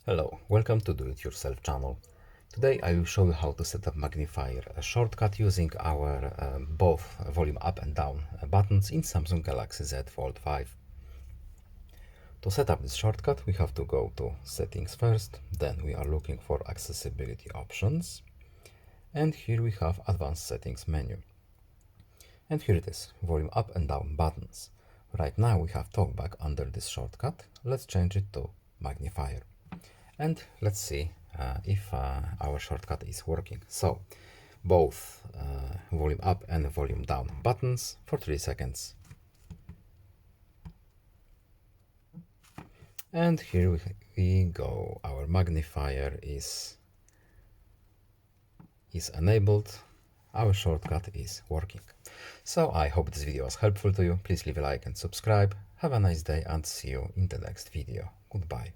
Hello, welcome to Do It Yourself channel. Today I will show you how to set up magnifier, a shortcut using our both volume up and down buttons in Samsung Galaxy Z Fold5. To set up this shortcut we have to go to settings first, then we are looking for accessibility options, and here we have advanced settings menu. And here it is, volume up and down buttons. Right now we have talkback under this shortcut. Let's change it to magnifier. And let's see if our shortcut is working. So both volume up and volume down buttons for 3 seconds. And here we go. Our magnifier is enabled. Our shortcut is working. So I hope this video was helpful to you. Please leave a like and subscribe. Have a nice day and see you in the next video. Goodbye.